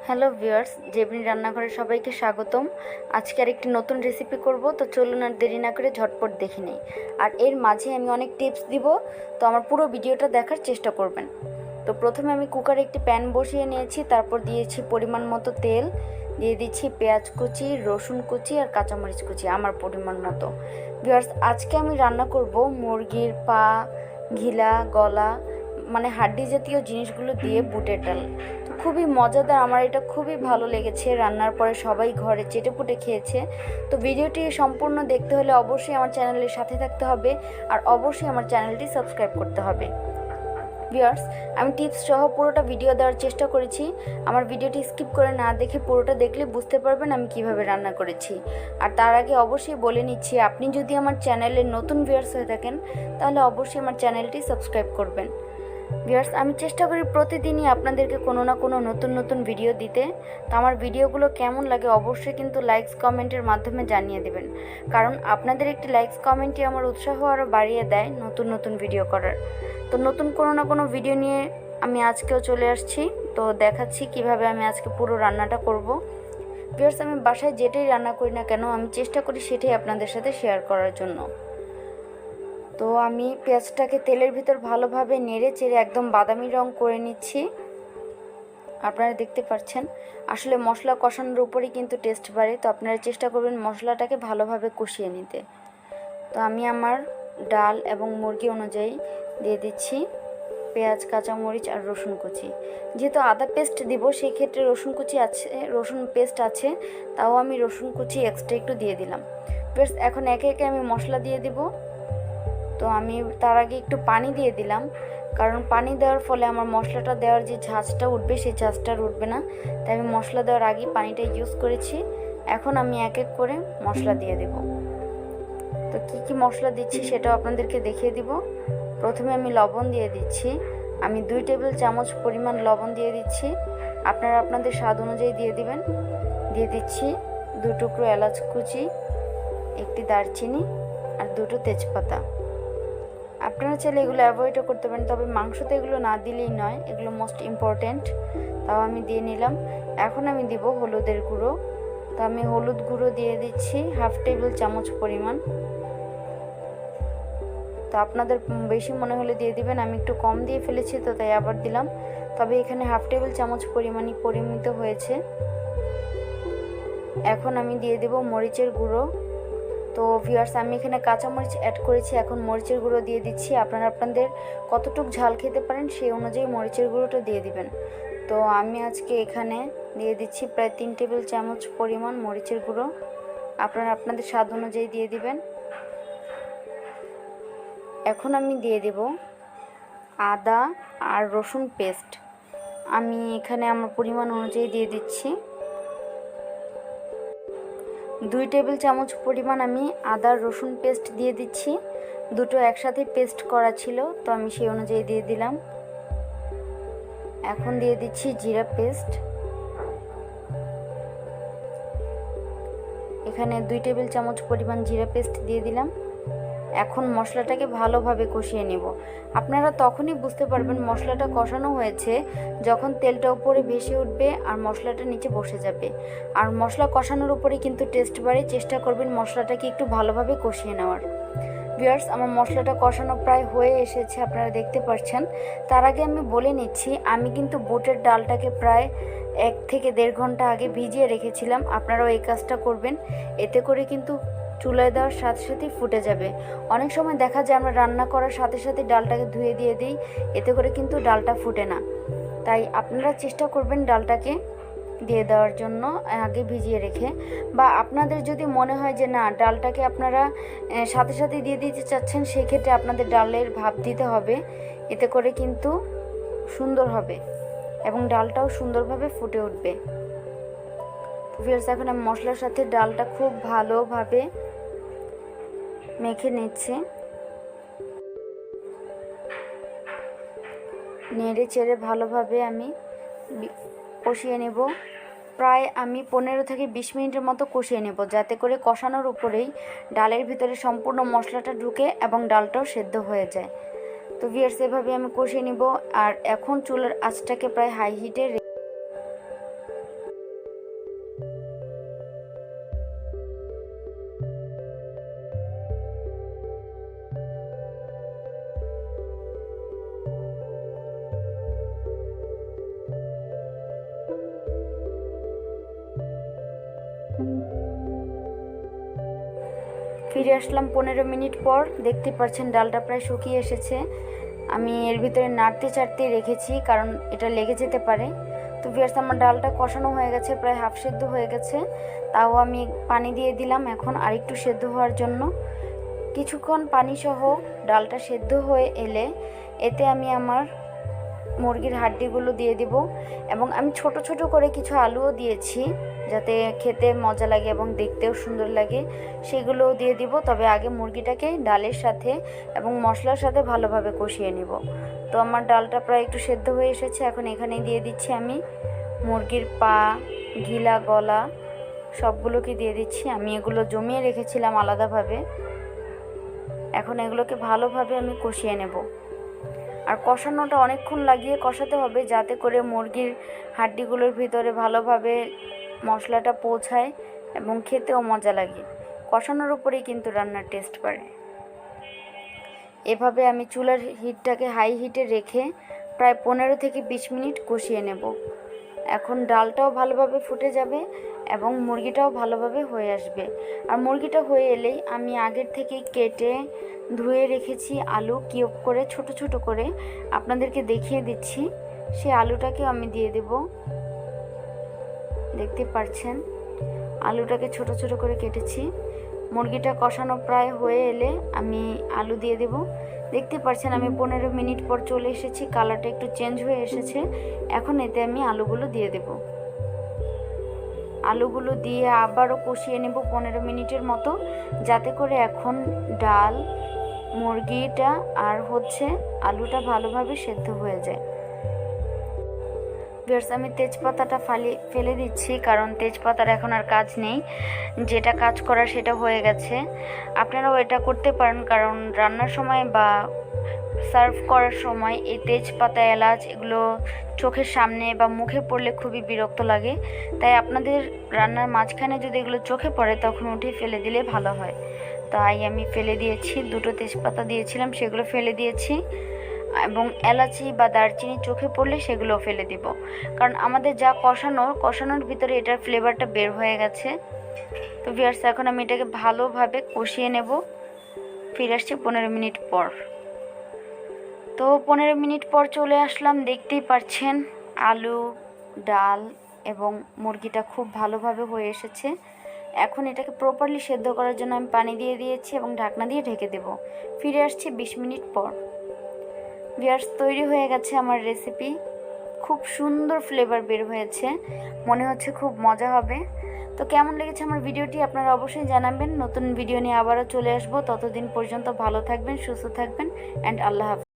Hello viewers, Jebin রান্নাঘরে সবাইকে স্বাগতম। আজকে আর একটি নতুন রেসিপি করব, তো চলুন আর দেরি না করে ঝটপট দেখে নিই। আর এর মাঝে আমি অনেক টিপস দিব, তো আমার পুরো ভিডিওটা দেখার চেষ্টা করবেন। তো প্রথমে আমি কুকারে একটি প্যান বসিয়ে নিয়েছি, তারপর দিয়েছি পরিমাণ মতো তেল, দিয়ে দিচ্ছি পেঁয়াজ কুচি, রসুন কুচি আর কাঁচামরিচ কুচি আমার পরিমাণ মতো। ভিউয়ার্স, আজকে আমি রান্না করব মুরগির পা, ঘিলা, গলা, মানে হাড্ডি জাতীয় জিনিসগুলো দিয়ে বুটের ডাল। তো খুবই মজাদার, আমার এটা খুবই ভালো লেগেছে। রান্নার পরে সবাই ঘরে চেটেপুটে খেয়েছে। তো ভিডিওটি সম্পূর্ণ দেখতে হলে অবশ্যই আমার চ্যানেলের সাথে থাকতে হবে, আর অবশ্যই আমার চ্যানেলটি সাবস্ক্রাইব করতে হবে। ভিউয়ার্স, আমি টিপস সহ পুরোটা ভিডিও দেওয়ার চেষ্টা করেছি। আমার ভিডিওটি স্কিপ করে না দেখে পুরোটা দেখলে বুঝতে পারবেন আমি কিভাবে রান্না করেছি। আর তার আগে অবশ্যই বলে নিচ্ছি, আপনি যদি আমার চ্যানেলের নতুন ভিউয়ার্স হয়ে থাকেন তাহলে অবশ্যই আমার চ্যানেলটি সাবস্ক্রাইব করবেন। ভিউয়ার্স, আমি চেষ্টা করি প্রতিদিনই আপনাদেরকে কোনো না কোনো নতুন নতুন ভিডিও দিতে। তো আমার ভিডিওগুলো কেমন লাগে অবশ্যই কিন্তু লাইকস কমেন্টের মাধ্যমে জানিয়ে দেবেন, কারণ আপনাদের একটি লাইকস কমেন্টই আমার উৎসাহ আরও বাড়িয়ে দেয় নতুন নতুন ভিডিও করার। তো নতুন কোনো না কোনো ভিডিও নিয়ে আমি আজকেও চলে আসছি। তো দেখাচ্ছি কিভাবে আমি আজকে পুরো রান্নাটা করব। ভিউয়ার্স, আমি বাসায় যেটাই রান্না করি না কেন আমি চেষ্টা করি সেটাই আপনাদের সাথে শেয়ার করার জন্য। তো আমি পেঁয়াজটাকে তেলের ভিতর ভালোভাবে নেড়ে চেড়ে একদম বাদামি রং করে নিচ্ছি। আপনারা দেখতে পাচ্ছেন, আসলে মশলা কষানোর উপরেই কিন্তু টেস্ট বাড়ে। তো আপনারা চেষ্টা করবেন মশলাটাকে ভালোভাবে কষিয়ে নিতে। তো আমি আমার ডাল এবং মুরগি অনুযায়ী দিয়ে দিচ্ছি পেঁয়াজ, কাঁচামরিচ আর রসুন কুচি। যেহেতু আদা পেস্ট দিব সেই ক্ষেত্রে রসুন কুচি আছে, রসুন পেস্ট আছে, তাও আমি রসুন কুচি এক্সট্রা একটু দিয়ে দিলাম। বেশ, এখন একে একে আমি মশলা দিয়ে দিব। তো আমি তার আগে একটু পানি দিয়ে দিলাম, কারণ পানি দেওয়ার ফলে আমার মশলাটা দেওয়ার যে ঝাঁঝটা উঠবে সেই ঝাঁঝটা উঠবে না। তাই আমি মশলা দেওয়ার আগেই পানিটা ইউজ করেছি। এখন আমি এক এক করে মশলা দিয়ে দেব। তো কি কি মশলা দিচ্ছি সেটাও আপনাদেরকে দেখিয়ে দিব। প্রথমে আমি লবণ দিয়ে দিচ্ছি। আমি 2 টেবিল চামচ পরিমাণ লবণ দিয়ে দিচ্ছি। আপনারা আপনাদের স্বাদ অনুযায়ী দিয়ে দিবেন। দিয়ে দিচ্ছি 2 টুকরো এলাচ কুচি, একটি দারচিনি আর 2টো তেজপাতা। আপনারা চাইলে এগুলো অ্যাভয়েডও করতে পারেন, তবে মাংসতে এগুলো না দিলেই নয়, এগুলো মোস্ট ইম্পর্ট্যান্ট। তাও আমি দিয়ে নিলাম। এখন আমি দিব হলুদের গুঁড়ো। তো আমি হলুদ গুঁড়ো দিয়ে দিচ্ছি 1/2 টেবিল চামচ পরিমাণ। তো আপনাদের বেশি মনে হলে দিয়ে দিবেন, আমি একটু কম দিয়ে ফেলেছি তো তাই আবার দিলাম। তবে এখানে 1/2 টেবিল চামচ পরিমাণই পরিমিত হয়েছে। এখন আমি দিয়ে দেব মরিচের গুঁড়ো। তো ভিউয়ার্স, আমি এখানে কাঁচামরিচ অ্যাড করেছি, এখন মরিচের গুঁড়ো দিয়ে দিচ্ছি। আপনারা আপনাদের কতটুকু ঝাল খেতে পারেন সেই অনুযায়ী মরিচের গুঁড়োটা দিয়ে দিবেন। তো আমি আজকে এখানে দিয়ে দিচ্ছি প্রায় 3 টেবিল চামচ পরিমাণ মরিচের গুঁড়ো। আপনারা আপনাদের স্বাদ অনুযায়ী দিয়ে দিবেন। এখন আমি দিয়ে দেব আদা আর রসুন পেস্ট। আমি এখানে আমার পরিমাণ অনুযায়ী দিয়ে দিচ্ছি 2 টেবিল চামচ পরিমাণ আমি আদা রসুন পেস্ট দিয়ে দিচ্ছি। দুটো একসাথে পেস্ট করা ছিল, তো আমি সেই অনুযায়ী দিয়ে দিলাম। এখন দিয়ে দিচ্ছি জিরা পেস্ট। এখানে 2 টেবিল চামচ পরিমাণ জিরা পেস্ট দিয়ে দিলাম। এখন মশলাটাকে ভালোভাবে কষিয়ে নেব। আপনারা তখনই বুঝতে পারবেন মশলাটা কষানো হয়েছে যখন তেলটা উপরে ভেসে উঠবে আর মশলাটা নিচে বসে যাবে। আর মশলা কষানোর উপরে কিন্তু টেস্ট বাড়ে। চেষ্টা করবেন মশলাটাকে একটু ভালোভাবে কষিয়ে নেওয়ার। ভিউয়ার্স, আমার মশলাটা কষানো প্রায় হয়ে এসেছে, আপনারা দেখতে পাচ্ছেন। তার আগে আমি বলে নিচ্ছি, আমি কিন্তু বুটের ডালটাকে প্রায় 1 থেকে 1.5 ঘন্টা আগে ভিজিয়ে রেখেছিলাম। আপনারাও এই কাজটা করবেন, এতে করে কিন্তু চুলায় দেওয়ার সাথে সাথেই ফুটে যাবে। অনেক সময় দেখা যায় আমরা রান্না করার সাথে সাথে ডালটাকে ধুয়ে দিয়ে দিই, এতে করে কিন্তু ডালটা ফুটে না। তাই আপনারা চেষ্টা করবেন ডালটাকে দিয়ে দেওয়ার জন্য আগে ভিজিয়ে রেখে। বা আপনাদের যদি মনে হয় যে না ডালটাকে আপনারা সাথে সাথে দিয়ে দিতে চাচ্ছেন, সেক্ষেত্রে আপনাদের ডালের ভাপ দিতে হবে, এতে করে কিন্তু সুন্দর হবে এবং ডালটাও সুন্দরভাবে ফুটে উঠবে। ভিউয়ার্স, এখন আমি মশলার সাথে ডালটা খুব ভালোভাবে মেখে নিচ্ছি। নেড়ে চেড়ে ভালোভাবে আমি কষিয়ে নেব। প্রায় আমি 15 থেকে 20 মিনিটের মতো কষিয়ে নেব, যাতে করে কষানোর উপরেই ডালের ভিতরে সম্পূর্ণ মশলাটা ঢুকে এবং ডালটাও সেদ্ধ হয়ে যায়। তো ভিউয়ার্স, এভাবে আমি কষিয়ে নেব। আর এখন চুলার আঁচটাকে প্রায় হাই হিটে ফিরে আসলাম 15 মিনিট পর। দেখতে পাচ্ছেন ডালটা প্রায় শুকিয়ে এসেছে। আমি এর ভিতরে নাড়তে চাড়তে রেখেছি কারণ এটা লেগে যেতে পারে। তো ভিউয়ার্স, আমার ডালটা কষানো হয়ে গেছে, প্রায় হাফ সেদ্ধ হয়ে গেছে। তাও আমি পানি দিয়ে দিলাম এখন আরেকটু সেদ্ধ হওয়ার জন্য। কিছুক্ষণ পানি সহ ডালটা সেদ্ধ হয়ে এলে এতে আমি আমার মুরগির হাড্ডিগুলো দিয়ে দিব এবং আমি ছোট ছোট করে কিছু আলুও দিয়েছি যাতে খেতে মজা লাগে এবং দেখতেও সুন্দর লাগে, সেগুলোও দিয়ে দিব। তবে আগে মুরগিটাকে ডালের সাথে এবং মশলার সাথে ভালোভাবে কষিয়ে নিব। তো আমার ডালটা প্রায় একটু সেদ্ধ হয়ে এসেছে। এখন এখানে দিয়ে দিচ্ছি আমি মুরগির পা, গিলা, গলা সবগুলোকে দিয়ে দিচ্ছি। আমি এগুলো জমিয়ে রেখেছিলাম আলাদাভাবে। এখন এগুলোকে ভালোভাবে আমি কষিয়ে নেব। আর কষানোটা অনেকক্ষণ লাগিয়ে কষাতে হবে যাতে করে মুরগির হাড্ডিগুলোর ভিতরে ভালোভাবে মশলাটা পৌঁছায় এবং খেতেও মজা লাগে। কষানোর উপরেই কিন্তু রান্নার টেস্ট বাড়ে। এভাবে আমি চুলার হিটটাকে হাই হিটে রেখে প্রায় 15 থেকে 20 মিনিট কষিয়ে নেব। এখন ডালটাও ভালোভাবে ফুটে যাবে এবং মুরগিটাও ভালোভাবে হয়ে আসবে। আর মুরগিটা হয়ে এলেই আমি আগের থেকেই কেটে ধুয়ে রেখেছি আলু কিউব করে ছোট ছোট করে, আপনাদেরকে দেখিয়ে দিচ্ছি। সেই আলুটাকেও আমি দিয়ে দেব। দেখতে পাচ্ছেন আলুটাকে ছোট ছোট করে কেটেছি। মুরগিটা কষানো প্রায় হয়ে এলে আমি আলু দিয়ে দেব। দেখতে পাচ্ছেন আমি 15 মিনিট পর চলে এসেছি, কালারটা একটু চেঞ্জ হয়ে এসেছে। এখন এতে আমি আলুগুলো দিয়ে দেব। আলুগুলো দিয়ে আবারও কষিয়ে নেব 15 মিনিটের মতো, যাতে করে এখন ডাল, মুরগিটা আর আলুটা ভালোভাবে সেদ্ধ হয়ে যায়। ভিউয়ার্স, আমি তেজপাতাটা ফেলে দিচ্ছি কারণ তেজপাতার এখন আর কাজ নেই, যেটা কাজ করার সেটা হয়ে গেছে। আপনারাও এটা করতে পারেন কারণ রান্নার সময় বা সার্ভ করার সময় এই তেজপাতা, এলাচ এগুলো চোখের সামনে বা মুখে পড়লে খুবই বিরক্ত লাগে। তাই আপনাদের রান্নার মাঝখানে যদি এগুলো চোখে পড়ে তখন উঠিয়ে ফেলে দিলে ভালো হয়। তাই আমি ফেলে দিয়েছি। 2টো তেজপাতা দিয়েছিলাম, সেগুলো ফেলে দিয়েছি এবং এলাচি বা দারচিনি চোখে পড়লে সেগুলো ফেলে দিব কারণ আমাদের যা কষানোর ভিতরে এটার ফ্লেভারটা বের হয়ে গেছে। তো ভিউয়ার্স, এখন আমি এটাকে ভালোভাবে কষিয়ে নেব। ফিরে আসছি 15 মিনিট পর। তো 15 মিনিট পর চলে আসলাম। দেখতেই পাচ্ছেন আলু, ডাল এবং মুরগিটা খুব ভালোভাবে হয়ে এসেছে। এখন এটাকে প্রপারলি সেদ্ধ করার জন্য আমি পানি দিয়ে দিয়েছি এবং ঢাকনা দিয়ে ঢেকে দেব। ফিরে আসছি 20 মিনিট পর। ভিউয়ার্স, তৈরি হয়ে গেছে আমার রেসিপি। খুব সুন্দর ফ্লেভার বের হয়েছে, মনে হচ্ছে খুব মজা হবে। তো কেমন লেগেছে আমার ভিডিওটি আপনারা অবশ্যই জানাবেন। নতুন ভিডিও নিয়ে আবারও চলে আসবো। ততদিন পর্যন্ত ভালো থাকবেন, সুস্থ থাকবেন অ্যান্ড আল্লাহ হাফেজ।